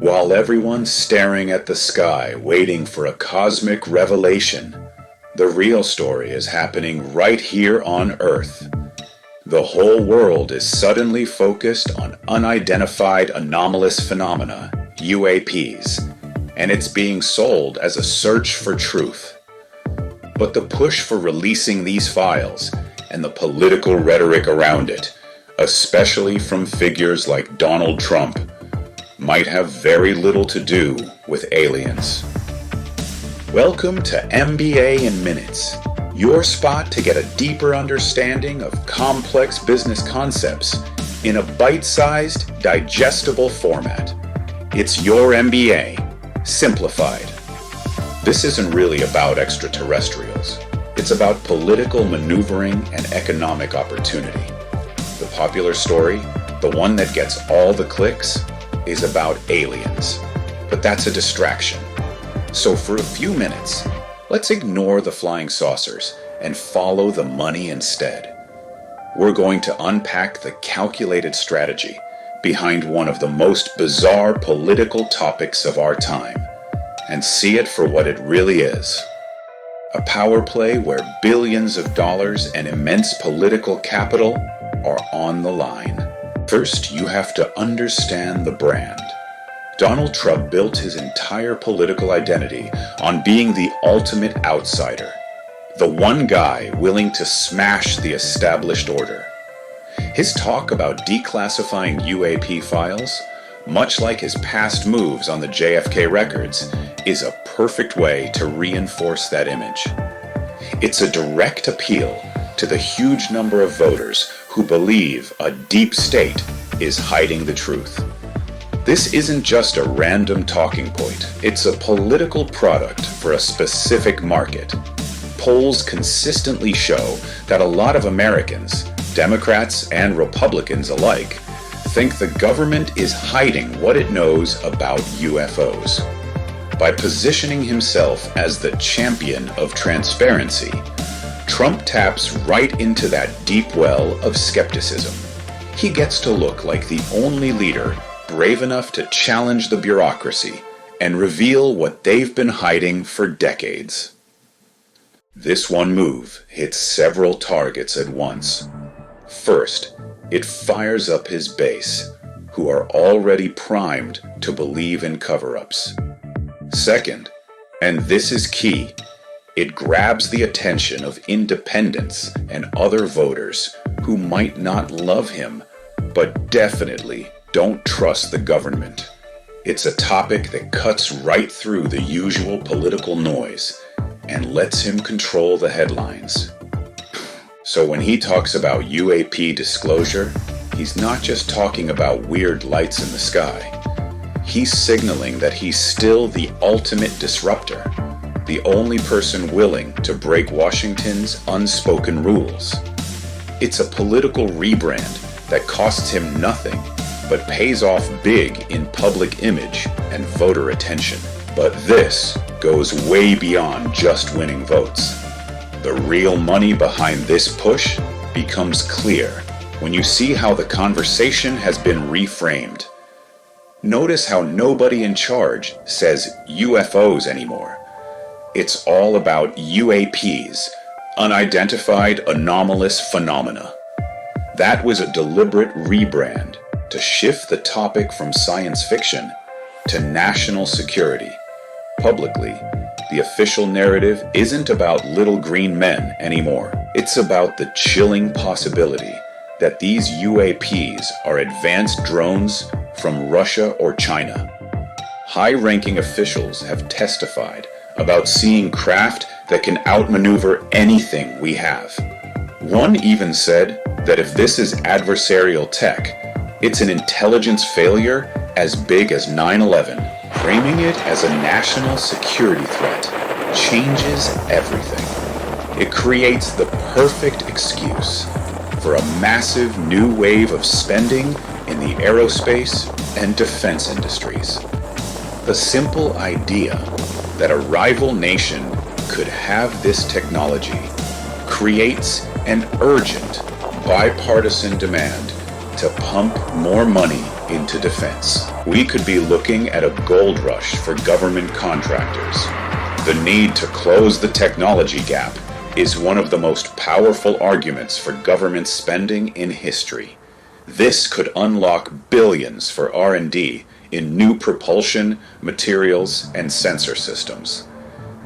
While everyone's staring at the sky, waiting for a cosmic revelation, the real story is happening right here on Earth. The whole world is suddenly focused on unidentified anomalous phenomena, UAPs, and it's being sold as a search for truth. But the push for releasing these files and the political rhetoric around it, especially from figures like Donald Trump, might have very little to do with aliens. Welcome to MBA in Minutes, your spot to get a deeper understanding of complex business concepts in a bite-sized, digestible format. It's your MBA, simplified. This isn't really about extraterrestrials. It's about political maneuvering and economic opportunity. The popular story, the one that gets all the clicks, is about aliens. But that's a distraction. So for a few minutes, let's ignore the flying saucers and follow the money instead. We're going to unpack the calculated strategy behind one of the most bizarre political topics of our time and see it for what it really is. A power play where billions of dollars and immense political capital are on the line. First, you have to understand the brand. Donald Trump built his entire political identity on being the ultimate outsider, the one guy willing to smash the established order. His talk about declassifying UAP files, much like his past moves on the JFK records, is a perfect way to reinforce that image. It's a direct appeal to the huge number of voters who believe a deep state is hiding the truth. This isn't just a random talking point. It's a political product for a specific market. Polls consistently show that a lot of Americans, Democrats and Republicans alike, think the government is hiding what it knows about UFOs. By positioning himself as the champion of transparency, Trump taps right into that deep well of skepticism. He gets to look like the only leader brave enough to challenge the bureaucracy and reveal what they've been hiding for decades. This one move hits several targets at once. First, it fires up his base, who are already primed to believe in cover-ups. Second, and this is key, it grabs the attention of independents and other voters who might not love him, but definitely don't trust the government. It's a topic that cuts right through the usual political noise and lets him control the headlines. So when he talks about UAP disclosure, he's not just talking about weird lights in the sky. He's signaling that he's still the ultimate disruptor, the only person willing to break Washington's unspoken rules. It's a political rebrand that costs him nothing, but pays off big in public image and voter attention. But this goes way beyond just winning votes. The real money behind this push becomes clear when you see how the conversation has been reframed. Notice how nobody in charge says UFOs anymore. It's all about UAPs, unidentified anomalous phenomena. That was a deliberate rebrand to shift the topic from science fiction to national security. Publicly, the official narrative isn't about little green men anymore. It's about the chilling possibility that these UAPs are advanced drones from Russia or China. High-ranking officials have testified about seeing craft that can outmaneuver anything we have. One even said that if this is adversarial tech, it's an intelligence failure as big as 9/11. Framing it as a national security threat changes everything. It creates the perfect excuse for a massive new wave of spending in the aerospace and defense industries. The simple idea that a rival nation could have this technology creates an urgent bipartisan demand to pump more money into defense. We could be looking at a gold rush for government contractors. The need to close the technology gap is one of the most powerful arguments for government spending in history. This could unlock billions for R&D in new propulsion, materials, and sensor systems.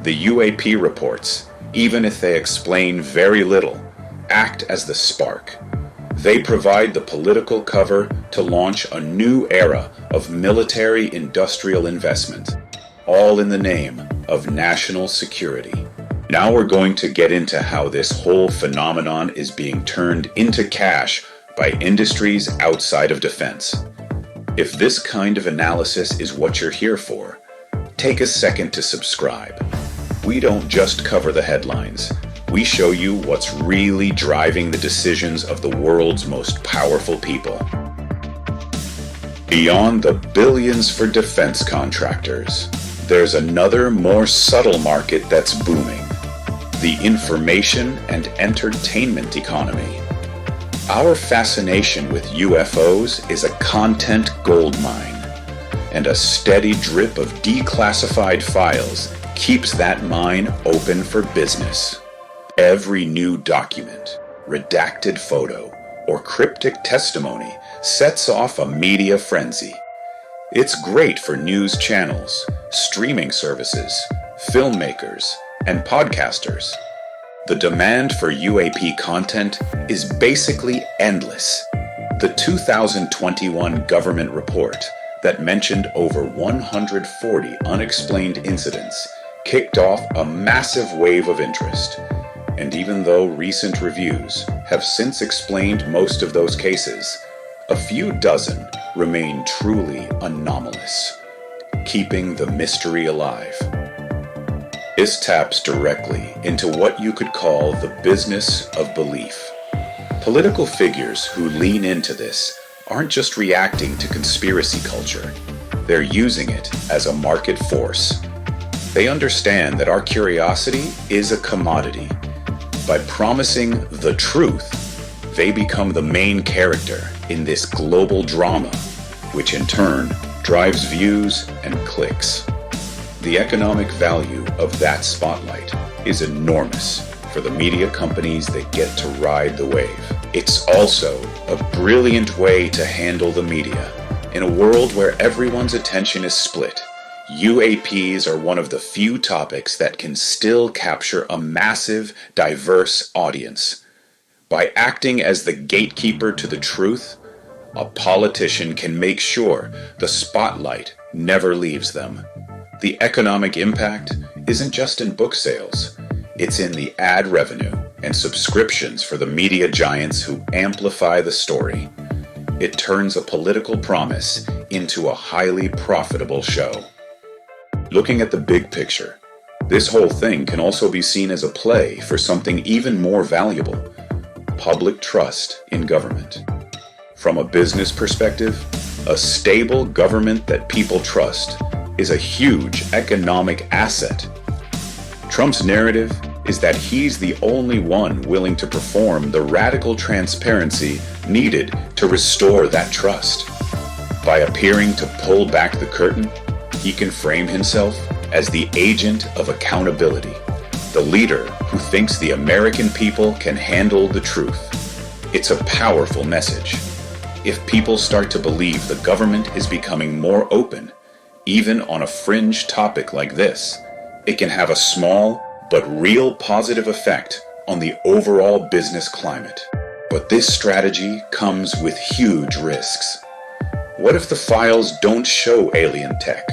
The UAP reports, even if they explain very little, act as the spark. They provide the political cover to launch a new era of military-industrial investment, all in the name of national security. Now we're going to get into how this whole phenomenon is being turned into cash by industries outside of defense. If this kind of analysis is what you're here for, take a second to subscribe. We don't just cover the headlines. We show you what's really driving the decisions of the world's most powerful people. Beyond the billions for defense contractors, there's another more subtle market that's booming: the information and entertainment economy. Our fascination with UFOs is a content goldmine, and a steady drip of declassified files keeps that mine open for business. Every new document, redacted photo, or cryptic testimony sets off a media frenzy. It's great for news channels, streaming services, filmmakers, and podcasters. The demand for UAP content is basically endless. The 2021 government report that mentioned over 140 unexplained incidents kicked off a massive wave of interest. And even though recent reviews have since explained most of those cases, a few dozen remain truly anomalous, keeping the mystery alive. This taps directly into what you could call the business of belief. Political figures who lean into this aren't just reacting to conspiracy culture, they're using it as a market force. They understand that our curiosity is a commodity. By promising the truth, they become the main character in this global drama, which in turn drives views and clicks. The economic value of that spotlight is enormous for the media companies that get to ride the wave. It's also a brilliant way to handle the media. In a world where everyone's attention is split, UAPs are one of the few topics that can still capture a massive, diverse audience. By acting as the gatekeeper to the truth, a politician can make sure the spotlight never leaves them. The economic impact isn't just in book sales. It's in the ad revenue and subscriptions for the media giants who amplify the story. It turns a political promise into a highly profitable show. Looking at the big picture, this whole thing can also be seen as a play for something even more valuable: public trust in government. From a business perspective, a stable government that people trust is a huge economic asset. Trump's narrative is that he's the only one willing to perform the radical transparency needed to restore that trust. By appearing to pull back the curtain, he can frame himself as the agent of accountability, the leader who thinks the American people can handle the truth. It's a powerful message. If people start to believe the government is becoming more open, even on a fringe topic like this, it can have a small but real positive effect on the overall business climate. But this strategy comes with huge risks. What if the files don't show alien tech,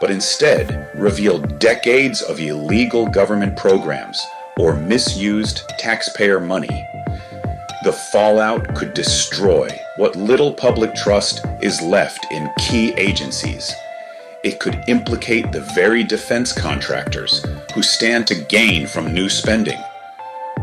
but instead reveal decades of illegal government programs or misused taxpayer money? The fallout could destroy what little public trust is left in key agencies. It could implicate the very defense contractors who stand to gain from new spending.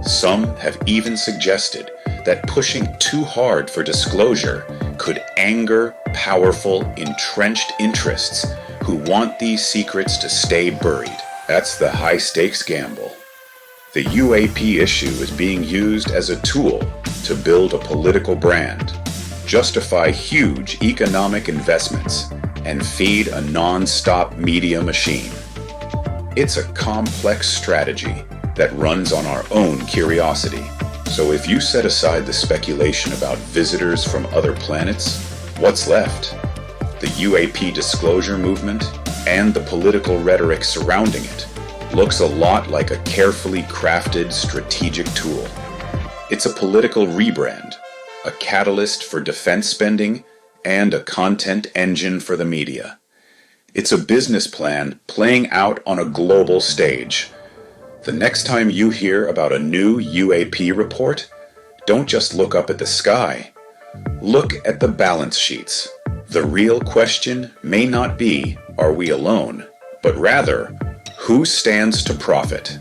Some have even suggested that pushing too hard for disclosure could anger powerful, entrenched interests who want these secrets to stay buried. That's the high-stakes gamble. The UAP issue is being used as a tool to build a political brand, justify huge economic investments, and feed a non-stop media machine. It's a complex strategy that runs on our own curiosity. So if you set aside the speculation about visitors from other planets, what's left? The UAP disclosure movement and the political rhetoric surrounding it looks a lot like a carefully crafted strategic tool. It's a political rebrand, a catalyst for defense spending, and a content engine for the media. It's a business plan playing out on a global stage. The next time you hear about a new UAP report, don't just look up at the sky. Look at the balance sheets. The real question may not be, are we alone? But rather, who stands to profit?